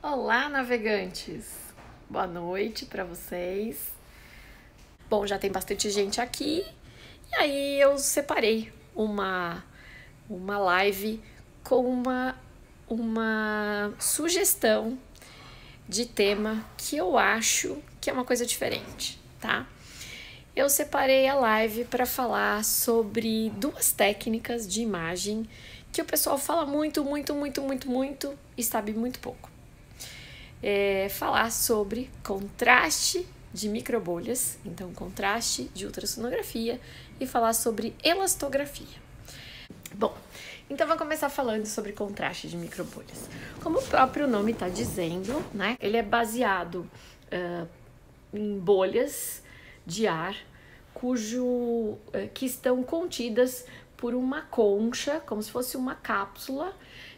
Olá, navegantes! Boa noite para vocês. Bom, já tem bastante gente aqui e aí eu separei uma live com uma sugestão de tema que eu acho que é uma coisa diferente, tá? Eu separei a live para falar sobre duas técnicas de imagem que o pessoal fala muito e sabe muito pouco. Falar sobre contraste de microbolhas, então contraste de ultrassonografia, e falar sobre elastografia. Bom, então vamos começar falando sobre contraste de microbolhas. Como o próprio nome está dizendo, né, ele é baseado em bolhas de ar que estão contidas por uma concha, como se fosse uma cápsula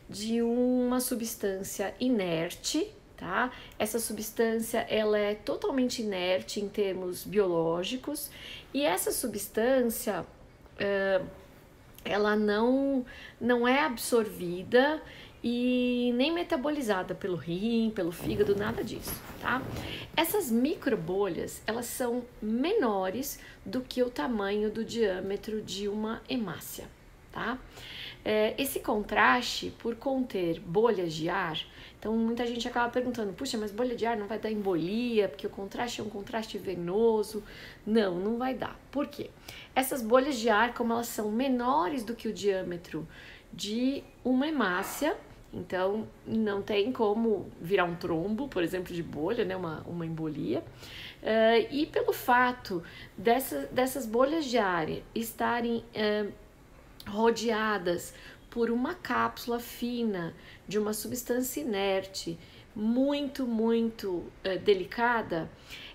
de uma substância inerte. Tá? Essa substância ela é totalmente inerte em termos biológicos e essa substância ela não é absorvida e nem metabolizada pelo rim, pelo fígado, nada disso, tá? Essas microbolhas, elas são menores do que o tamanho do diâmetro de uma hemácia, tá? Esse contraste, por conter bolhas de ar, então muita gente acaba perguntando, puxa, mas bolha de ar não vai dar embolia, porque o contraste é um contraste venoso. Não vai dar. Por quê? Essas bolhas de ar, como elas são menores do que o diâmetro de uma hemácia, então não tem como virar um trombo, por exemplo, de bolha, né, uma embolia. E pelo fato dessas bolhas de ar estarem rodeadas por uma cápsula fina de uma substância inerte muito delicada,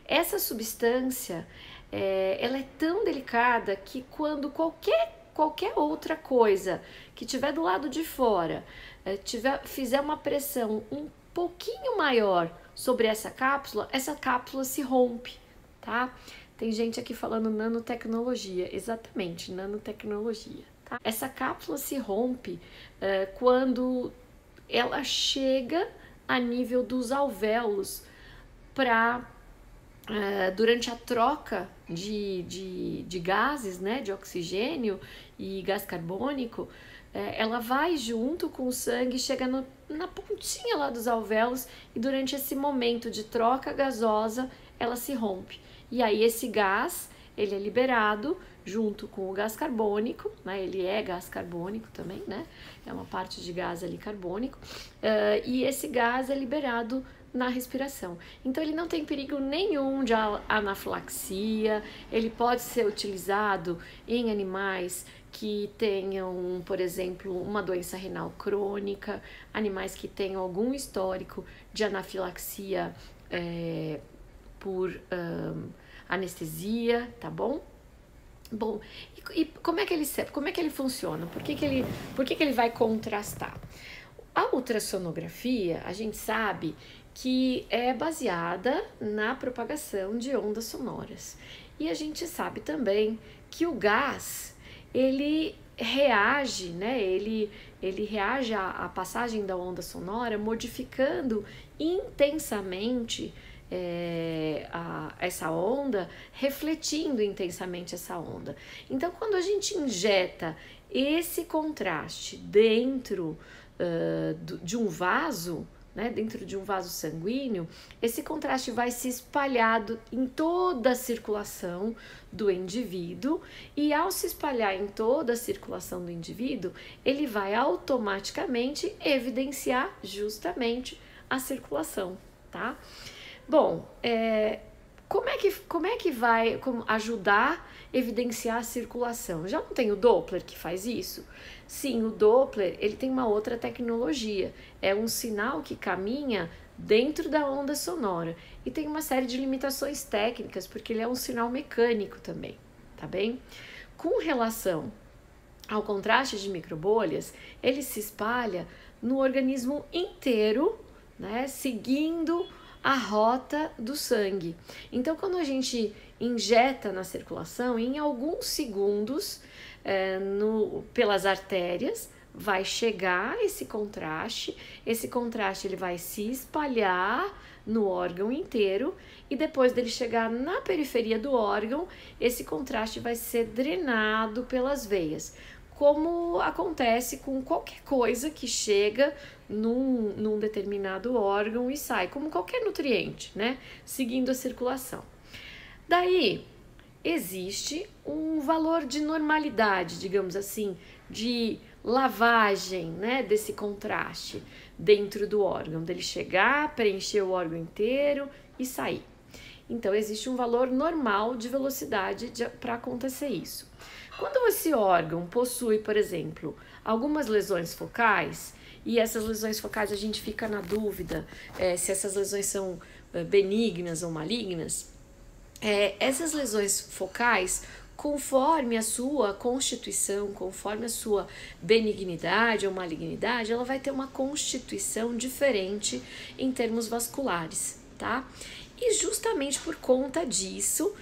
essa substância ela é tão delicada que quando qualquer outra coisa que tiver do lado de fora fizer uma pressão um pouquinho maior sobre essa cápsula se rompe, tá? Tem gente aqui falando nanotecnologia, exatamente, nanotecnologia. Tá? Essa cápsula se rompe quando ela chega a nível dos alvéolos durante a troca de gases, né, de oxigênio e gás carbônico, ela vai junto com o sangue, chega na pontinha lá dos alvéolos e durante esse momento de troca gasosa ela se rompe. E aí esse gás ele é liberado junto com o gás carbônico, né? Ele é gás carbônico também, né? É uma parte de gás ali carbônico, e esse gás é liberado na respiração. Então ele não tem perigo nenhum de anafilaxia, ele pode ser utilizado em animais que tenham, por exemplo, uma doença renal crônica, animais que tenham algum histórico de anafilaxia por anestesia, tá bom? Bom, e como é que ele funciona? Por que ele vai contrastar? A ultrassonografia, a gente sabe que é baseada na propagação de ondas sonoras. E a gente sabe também que o gás, ele reage, né? Ele reage à passagem da onda sonora, modificando intensamente essa onda, refletindo intensamente essa onda. Então, quando a gente injeta esse contraste dentro de um vaso, né, dentro de um vaso sanguíneo, esse contraste vai se espalhado em toda a circulação do indivíduo e ao se espalhar em toda a circulação do indivíduo, ele vai automaticamente evidenciar justamente a circulação, tá? Bom, como é que vai ajudar a evidenciar a circulação? Já não tem o Doppler que faz isso? Sim, o Doppler ele tem uma outra tecnologia, é um sinal que caminha dentro da onda sonora e tem uma série de limitações técnicas, porque ele é um sinal mecânico também, tá bem? Com relação ao contraste de microbolhas, ele se espalha no organismo inteiro, né, seguindo a rota do sangue. Então, quando a gente injeta na circulação, em alguns segundos, pelas artérias, vai chegar esse contraste ele vai se espalhar no órgão inteiro e depois dele chegar na periferia do órgão, esse contraste vai ser drenado pelas veias, como acontece com qualquer coisa que chega num determinado órgão e sai, como qualquer nutriente, né? Seguindo a circulação. Daí, existe um valor de normalidade, digamos assim, de lavagem, né, desse contraste dentro do órgão, dele chegar, preencher o órgão inteiro e sair. Então, existe um valor normal de velocidade para acontecer isso. Quando esse órgão possui, por exemplo, algumas lesões focais, e essas lesões focais a gente fica na dúvida se essas lesões são benignas ou malignas, essas lesões focais, conforme a sua constituição, conforme a sua benignidade ou malignidade, ela vai ter uma constituição diferente em termos vasculares, tá? E justamente por conta disso,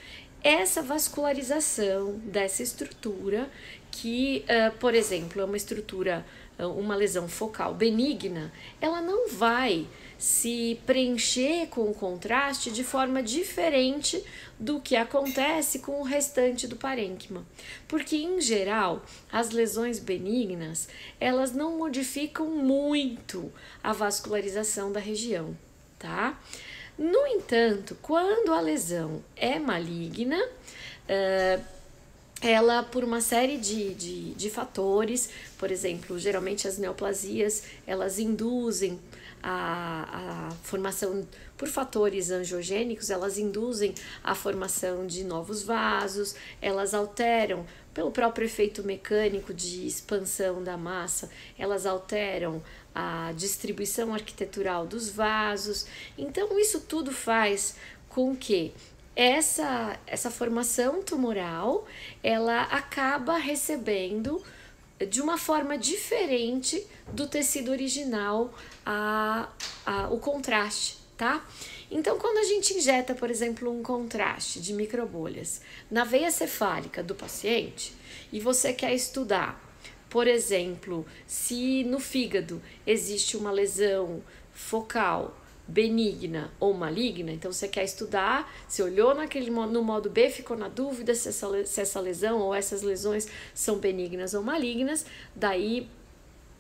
essa vascularização dessa estrutura, que, por exemplo, é uma estrutura, uma lesão focal benigna, ela não vai se preencher com o contraste de forma diferente do que acontece com o restante do parênquima. Porque, em geral, as lesões benignas, elas não modificam muito a vascularização da região, tá? No entanto, quando a lesão é maligna, ela, por uma série de fatores, por exemplo, geralmente as neoplasias, elas induzem a formação, por fatores angiogênicos, elas induzem a formação de novos vasos, elas alteram, pelo próprio efeito mecânico de expansão da massa, elas alteram a distribuição arquitetural dos vasos. Então, isso tudo faz com que essa formação tumoral, ela acaba recebendo de uma forma diferente do tecido original o contraste, tá? Então, quando a gente injeta, por exemplo, um contraste de microbolhas na veia cefálica do paciente e você quer estudar, por exemplo, se no fígado existe uma lesão focal benigna ou maligna, então você quer estudar, você olhou no modo B, ficou na dúvida se essa lesão ou essas lesões são benignas ou malignas, daí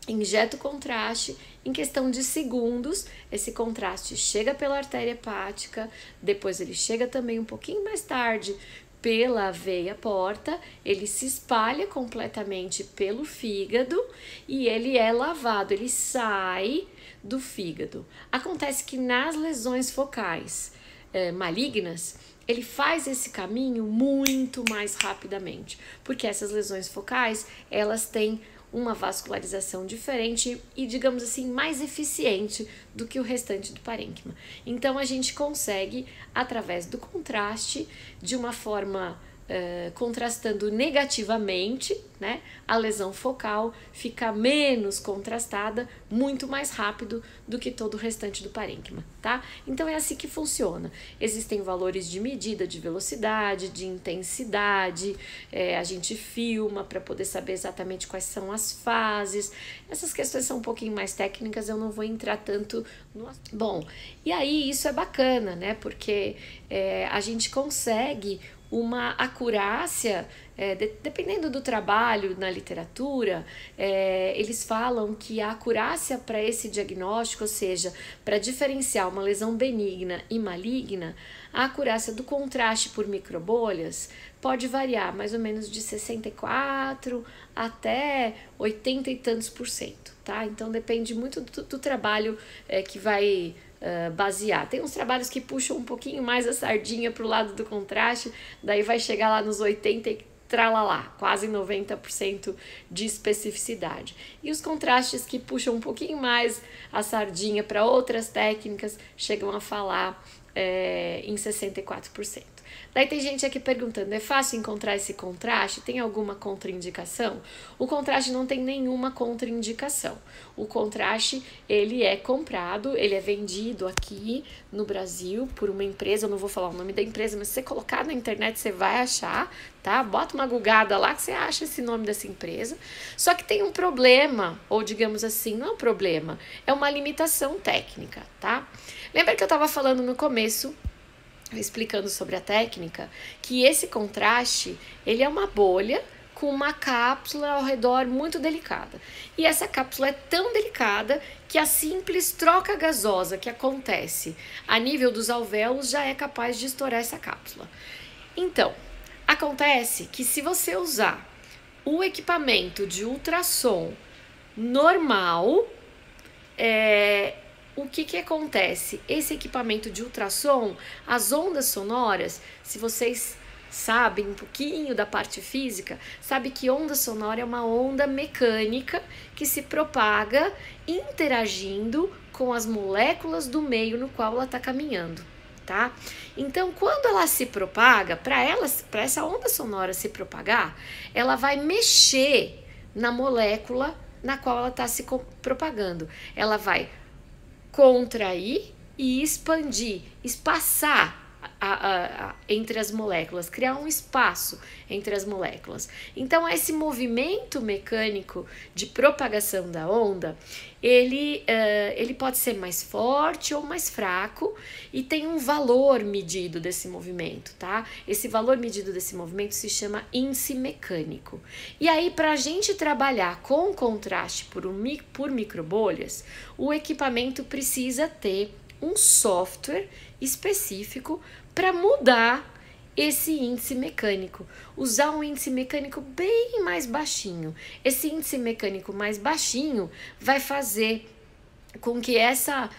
injeta o contraste, em questão de segundos, esse contraste chega pela artéria hepática, depois ele chega também um pouquinho mais tarde pela veia porta, ele se espalha completamente pelo fígado e ele é lavado, ele sai do fígado. Acontece que nas lesões focais malignas, ele faz esse caminho muito mais rapidamente, porque essas lesões focais, elas têm uma vascularização diferente e, digamos assim, mais eficiente do que o restante do parênquima. Então, a gente consegue, através do contraste, de uma forma contrastando negativamente, né, a lesão focal fica menos contrastada, muito mais rápido do que todo o restante do parênquima, tá? Então é assim que funciona. Existem valores de medida de velocidade, de intensidade, a gente filma para poder saber exatamente quais são as fases. Essas questões são um pouquinho mais técnicas, eu não vou entrar tanto no... Bom, e aí isso é bacana, né, porque a gente consegue uma acurácia, dependendo do trabalho na literatura, eles falam que a acurácia para esse diagnóstico, ou seja, para diferenciar uma lesão benigna e maligna, a acurácia do contraste por microbolhas pode variar mais ou menos de 64% até 80 e tantos por cento, tá? Então depende muito do trabalho que vai basear. Tem uns trabalhos que puxam um pouquinho mais a sardinha para o lado do contraste, daí vai chegar lá nos 80 e tralalá, quase 90% de especificidade. E os contrastes que puxam um pouquinho mais a sardinha para outras técnicas chegam a falar em 64%. Daí tem gente aqui perguntando, é fácil encontrar esse contraste? Tem alguma contraindicação? O contraste não tem nenhuma contraindicação. O contraste, ele é comprado, ele é vendido aqui no Brasil por uma empresa, eu não vou falar o nome da empresa, mas se você colocar na internet você vai achar, tá? Bota uma googada lá que você acha esse nome dessa empresa. Só que tem um problema, ou digamos assim, não é um problema, é uma limitação técnica, tá? Lembra que eu estava falando no começo, explicando sobre a técnica, que esse contraste, ele é uma bolha com uma cápsula ao redor muito delicada. E essa cápsula é tão delicada que a simples troca gasosa que acontece a nível dos alvéolos já é capaz de estourar essa cápsula. Então, acontece que se você usar o equipamento de ultrassom normal, o que acontece? Esse equipamento de ultrassom, as ondas sonoras, se vocês sabem um pouquinho da parte física, sabe que onda sonora é uma onda mecânica que se propaga interagindo com as moléculas do meio no qual ela está caminhando, tá? Então, quando ela se propaga, para essa onda sonora se propagar, ela vai mexer na molécula na qual ela está se propagando. Ela vai contrair e expandir, espaçar entre as moléculas, criar um espaço entre as moléculas. Então, esse movimento mecânico de propagação da onda, ele pode ser mais forte ou mais fraco e tem um valor medido desse movimento, tá? Esse valor medido desse movimento se chama índice mecânico. E aí, para a gente trabalhar com contraste por microbolhas, o equipamento precisa ter um software específico para mudar esse índice mecânico, usar um índice mecânico bem mais baixinho. Esse índice mecânico mais baixinho vai fazer com que essa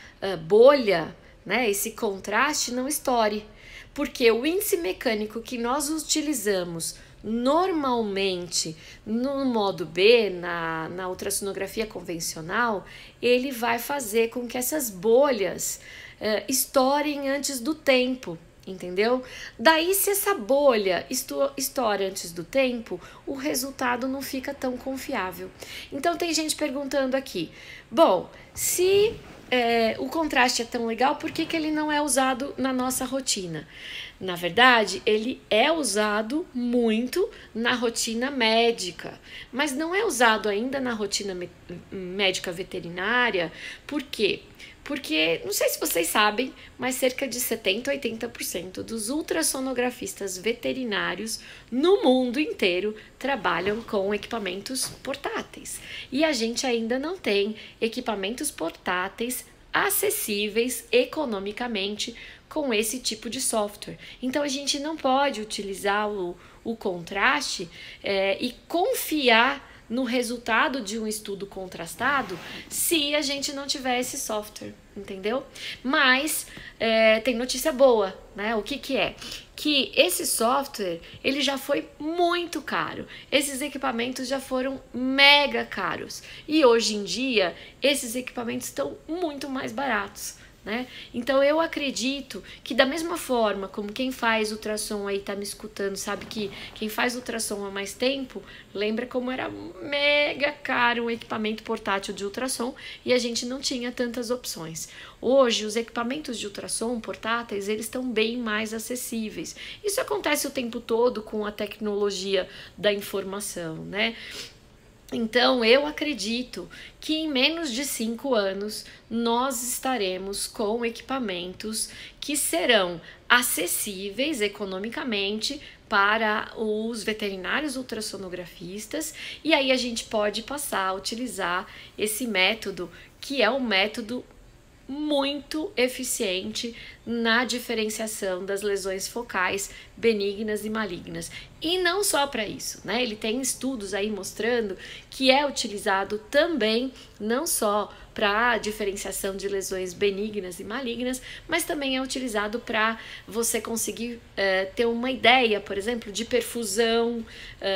bolha, né, esse contraste não estoure, porque o índice mecânico que nós utilizamos normalmente no modo B, na ultrassonografia convencional, ele vai fazer com que essas bolhas estourem antes do tempo, entendeu? Daí, se essa bolha estoura antes do tempo, o resultado não fica tão confiável. Então, tem gente perguntando aqui, bom, se o contraste é tão legal, por que ele não é usado na nossa rotina? Na verdade, ele é usado muito na rotina médica, mas não é usado ainda na rotina médica veterinária. Por quê? Porque, não sei se vocês sabem, mas cerca de 70% a 80% dos ultrassonografistas veterinários no mundo inteiro trabalham com equipamentos portáteis. E a gente ainda não tem equipamentos portáteis acessíveis economicamente com esse tipo de software. Então, a gente não pode utilizar o contraste e confiar no resultado de um estudo contrastado se a gente não tiver esse software, entendeu? Mas tem notícia boa, né? O que é? Que esse software, ele já foi muito caro. Esses equipamentos já foram mega caros. E hoje em dia, esses equipamentos estão muito mais baratos, né? Então eu acredito que da mesma forma como quem faz ultrassom aí tá me escutando, sabe que quem faz ultrassom há mais tempo, lembra como era mega caro um equipamento portátil de ultrassom e a gente não tinha tantas opções. Hoje os equipamentos de ultrassom portáteis, eles estão bem mais acessíveis. Isso acontece o tempo todo com a tecnologia da informação, né? Então, eu acredito que em menos de 5 anos nós estaremos com equipamentos que serão acessíveis economicamente para os veterinários ultrassonografistas e aí a gente pode passar a utilizar esse método, que é um método muito eficiente na diferenciação das lesões focais benignas e malignas. E não só para isso, né? Ele tem estudos aí mostrando que é utilizado também, não só para diferenciação de lesões benignas e malignas, mas também é utilizado para você conseguir ter uma ideia, por exemplo, de perfusão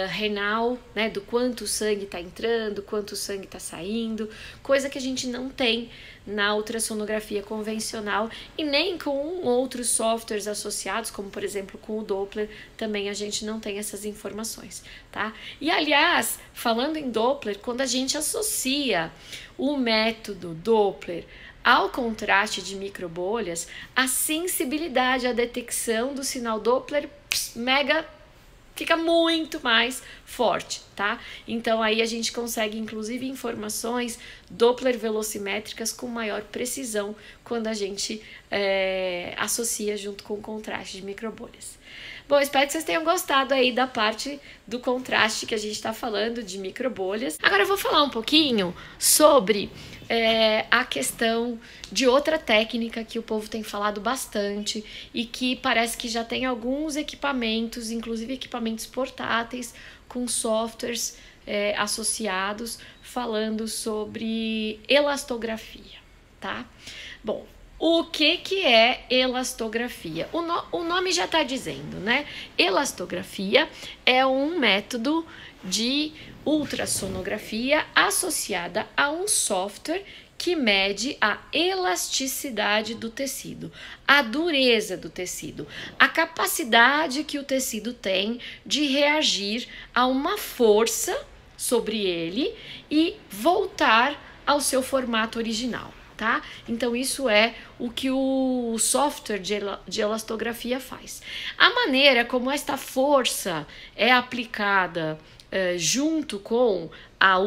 renal, né? Do quanto o sangue está entrando, quanto o sangue está saindo, coisa que a gente não tem na ultrassonografia convencional e nem com outros softwares associados, como por exemplo com o Doppler, também a gente não tem essas informações, tá? E aliás, falando em Doppler, quando a gente associa o método Doppler ao contraste de microbolhas, a sensibilidade à detecção do sinal Doppler fica muito mais forte, tá? Então aí a gente consegue inclusive informações Doppler velocimétricas com maior precisão quando a gente associa junto com o contraste de microbolhas. Bom, espero que vocês tenham gostado aí da parte do contraste que a gente está falando de microbolhas. Agora eu vou falar um pouquinho sobre a questão de outra técnica que o povo tem falado bastante e que parece que já tem alguns equipamentos, inclusive equipamentos portáteis com softwares associados, falando sobre elastografia, tá? Bom, o que é elastografia? O nome já está dizendo, né? Elastografia é um método de ultrassonografia associada a um software que mede a elasticidade do tecido, a dureza do tecido, a capacidade que o tecido tem de reagir a uma força sobre ele e voltar ao seu formato original. Tá? Então isso é o que o software de elastografia faz. A maneira como esta força é aplicada junto com a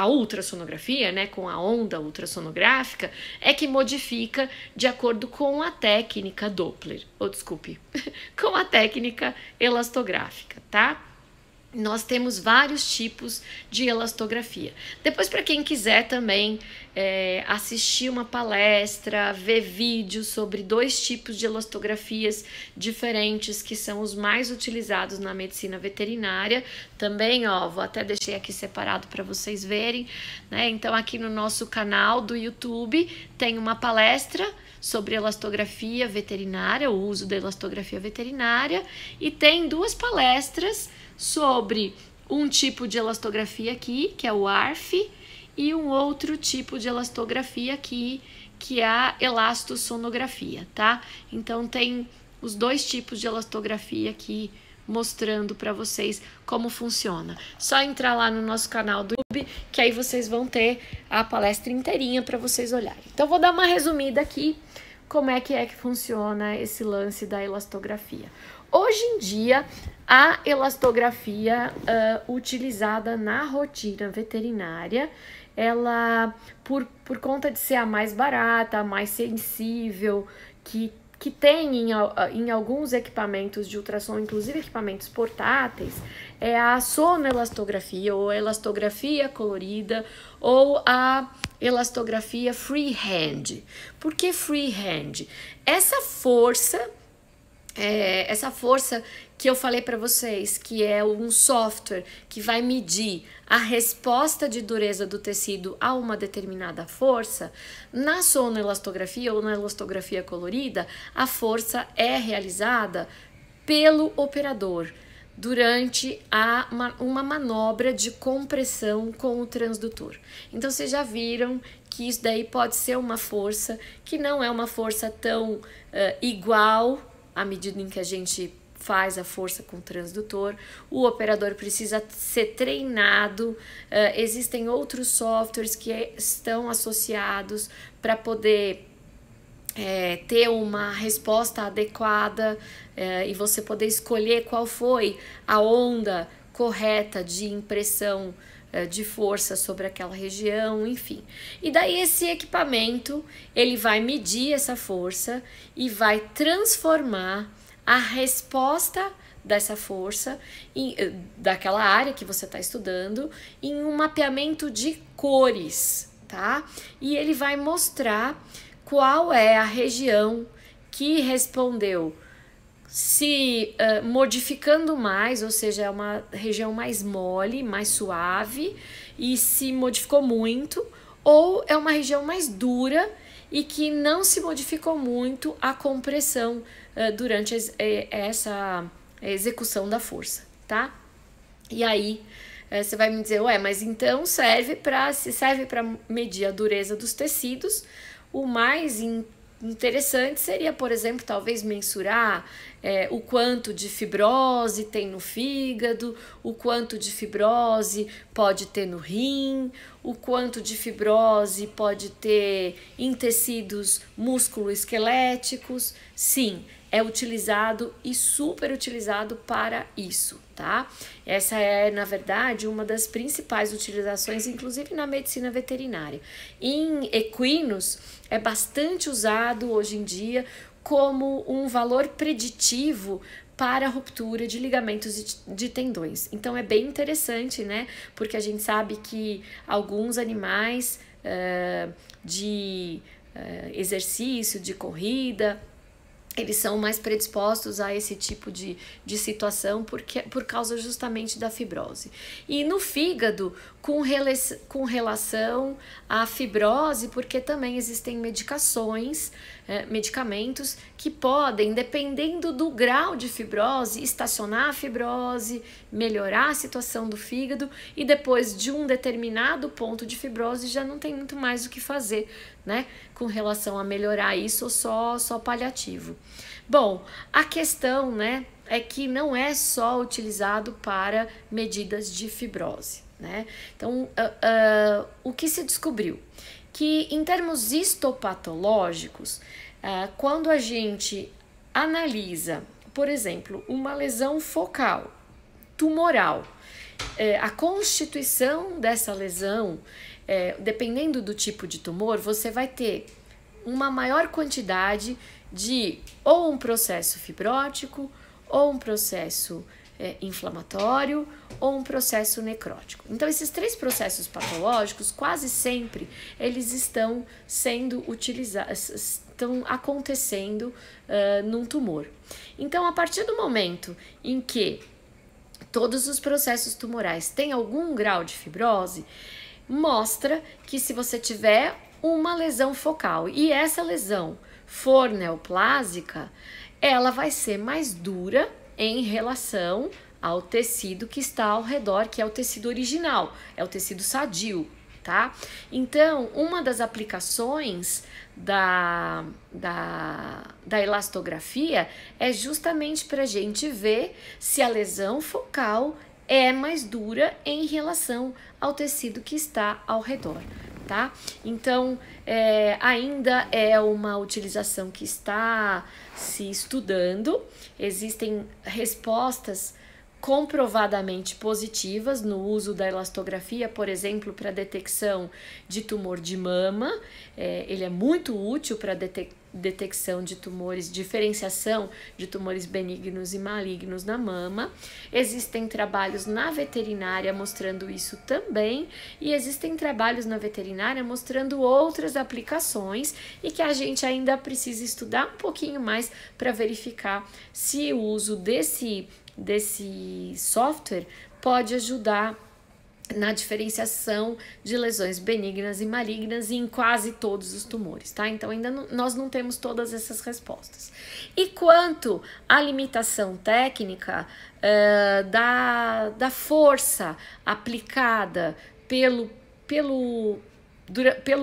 ultrassonografia, né, com a onda ultrassonográfica, é que modifica de acordo com a técnica Doppler, com a técnica elastográfica, tá? Nós temos vários tipos de elastografia. Depois, para quem quiser também assistir uma palestra, ver vídeos sobre 2 tipos de elastografias diferentes que são os mais utilizados na medicina veterinária, também, ó, vou até deixar aqui separado para vocês verem, né? Então, aqui no nosso canal do YouTube tem uma palestra sobre elastografia veterinária, o uso da elastografia veterinária, e tem 2 palestras sobre um tipo de elastografia aqui, que é o ARF, e um outro tipo de elastografia aqui, que é a elastossonografia, tá? Então tem os 2 tipos de elastografia aqui mostrando para vocês como funciona. Só entrar lá no nosso canal do YouTube, que aí vocês vão ter a palestra inteirinha para vocês olharem. Então vou dar uma resumida aqui como é que funciona esse lance da elastografia. Hoje em dia, a elastografia utilizada na rotina veterinária, ela, por conta de ser a mais barata, a mais sensível, que tem em alguns equipamentos de ultrassom, inclusive equipamentos portáteis, é a sonoelastografia, ou a elastografia colorida, ou a elastografia freehand. Por que freehand? Essa força que eu falei para vocês, que é um software que vai medir a resposta de dureza do tecido a uma determinada força, na sonoelastografia ou na elastografia colorida, a força é realizada pelo operador durante uma manobra de compressão com o transdutor. Então, vocês já viram que isso daí pode ser uma força que não é uma força tão igual à medida em que a gente faz a força com o transdutor. O operador precisa ser treinado, existem outros softwares que estão associados para poder ter uma resposta adequada e você poder escolher qual foi a onda correta de impressão de força sobre aquela região, enfim. E daí esse equipamento, ele vai medir essa força e vai transformar a resposta dessa força, daquela área que você está estudando, em um mapeamento de cores, tá? E ele vai mostrar qual é a região que respondeu se modificando mais, ou seja, é uma região mais mole, mais suave e se modificou muito, ou é uma região mais dura e que não se modificou muito a compressão durante essa execução da força, tá? E aí você vai me dizer, ué, mas então se serve para medir a dureza dos tecidos, o mais interessante seria, por exemplo, talvez mensurar o quanto de fibrose tem no fígado, o quanto de fibrose pode ter no rim, o quanto de fibrose pode ter em tecidos músculo-esqueléticos. Sim, é utilizado e super utilizado para isso, tá? Essa é, na verdade, uma das principais utilizações, inclusive na medicina veterinária. Em equinos, é bastante usado hoje em dia como um valor preditivo para a ruptura de ligamentos de tendões. Então é bem interessante, né? Porque a gente sabe que alguns animais de exercício, de corrida, eles são mais predispostos a esse tipo de situação por causa justamente da fibrose. E no fígado, com relação à fibrose, porque também existem medicamentos que podem, dependendo do grau de fibrose, estacionar a fibrose, melhorar a situação do fígado e depois de um determinado ponto de fibrose já não tem muito mais o que fazer, né, com relação a melhorar isso ou só paliativo. Bom, a questão, né, é que não é só utilizado para medidas de fibrose, né? Então, o que se descobriu? Que em termos histopatológicos, quando a gente analisa, por exemplo, uma lesão focal, tumoral, a constituição dessa lesão, dependendo do tipo de tumor, você vai ter uma maior quantidade de ou um processo fibrótico, ou um processo inflamatório, ou um processo necrótico. Então, esses três processos patológicos, quase sempre, eles estão sendo utilizados, estão acontecendo num tumor. Então, a partir do momento em que todos os processos tumorais têm algum grau de fibrose, mostra que se você tiver uma lesão focal e essa lesão for neoplásica, ela vai ser mais dura em relação ao tecido que está ao redor, que é o tecido original, é o tecido sadio, tá? Então, uma das aplicações da elastografia é justamente para a gente ver se a lesão focal é mais dura em relação ao tecido que está ao redor, tá? Então, ainda é uma utilização que está se estudando, existem respostas comprovadamente positivas no uso da elastografia, por exemplo, para detecção de tumor de mama. Ele é muito útil para detecção de tumores, diferenciação de tumores benignos e malignos na mama. Existem trabalhos na veterinária mostrando isso também, e existem trabalhos na veterinária mostrando outras aplicações e que a gente ainda precisa estudar um pouquinho mais para verificar se o uso desse software pode ajudar na diferenciação de lesões benignas e malignas em quase todos os tumores, tá? Então ainda nós não temos todas essas respostas. E quanto à limitação técnica da força aplicada pelo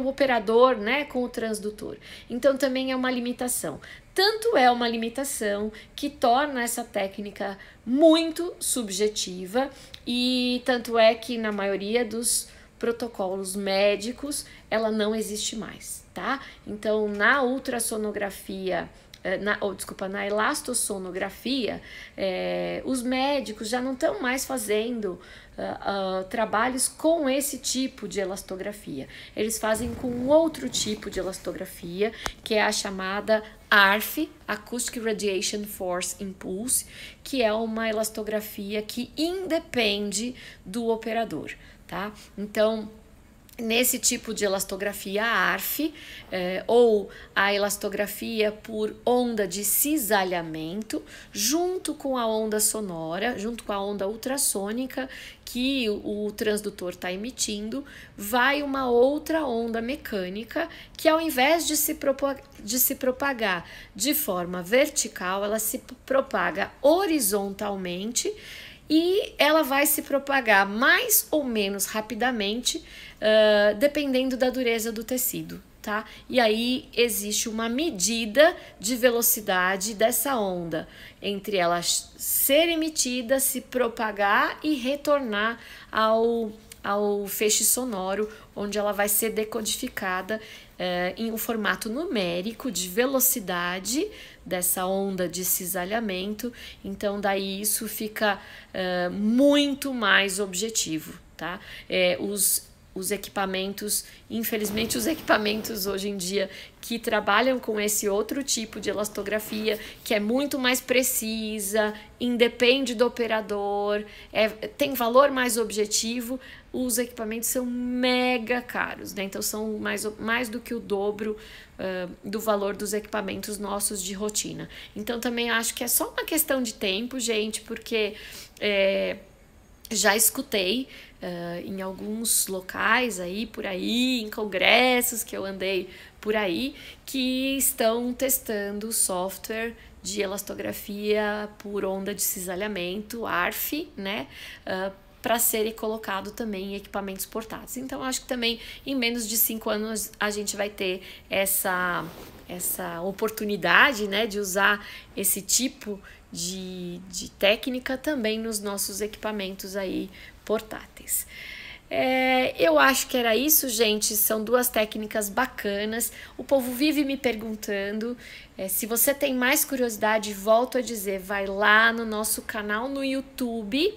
operador, né, com o transdutor, então também é uma limitação. Tanto é uma limitação que torna essa técnica muito subjetiva, e tanto é que na maioria dos protocolos médicos ela não existe mais, tá? Então, na ultrassonografia, na elastossonografia, os médicos já não estão mais fazendo trabalhos com esse tipo de elastografia. Eles fazem com outro tipo de elastografia, que é a chamada ARF, Acoustic Radiation Force Impulse, que é uma elastografia que independe do operador, tá? Então, nesse tipo de elastografia ARF, ou a elastografia por onda de cisalhamento, junto com a onda sonora, junto com a onda ultrassônica que o transdutor está emitindo, vai uma outra onda mecânica que, ao invés de se propagar de forma vertical, ela se propaga horizontalmente, e ela vai se propagar mais ou menos rapidamente, dependendo da dureza do tecido, tá? E aí existe uma medida de velocidade dessa onda, entre ela ser emitida, se propagar e retornar ao feixe sonoro, onde ela vai ser decodificada em um formato numérico de velocidade dessa onda de cisalhamento. Então daí isso fica muito mais objetivo, tá? Os equipamentos, infelizmente os equipamentos hoje em dia que trabalham com esse outro tipo de elastografia, que é muito mais precisa, independe do operador, tem valor mais objetivo, os equipamentos são mega caros, né? Então são mais do que o dobro do valor dos equipamentos nossos de rotina. Então também acho que é só uma questão de tempo, gente, porque já escutei em alguns locais aí, por aí, em congressos que eu andei por aí, que estão testando software de elastografia por onda de cisalhamento, ARF, né? Para serem colocado também em equipamentos portáteis. Então, acho que também em menos de 5 anos a gente vai ter essa oportunidade, né, de usar esse tipo de técnica também nos nossos equipamentos aí portáteis. Eu acho que era isso, gente. São duas técnicas bacanas. O povo vive me perguntando. Se você tem mais curiosidade, volto a dizer, vai lá no nosso canal no YouTube,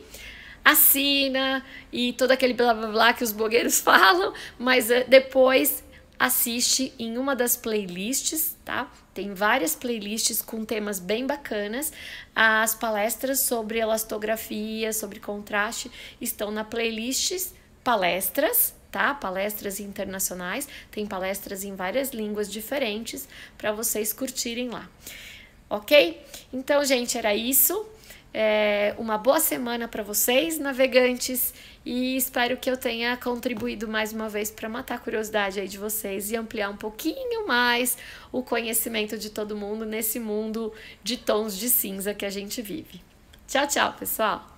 assina e todo aquele blá blá blá que os blogueiros falam, mas depois assiste em uma das playlists, tá? Tem várias playlists com temas bem bacanas. As palestras sobre elastografia, sobre contraste, estão na playlist palestras, tá? Palestras internacionais. Tem palestras em várias línguas diferentes para vocês curtirem lá. Ok? Então, gente, era isso. Uma boa semana para vocês, navegantes, e espero que eu tenha contribuído mais uma vez para matar a curiosidade aí de vocês e ampliar um pouquinho mais o conhecimento de todo mundo nesse mundo de tons de cinza que a gente vive. Tchau, tchau, pessoal!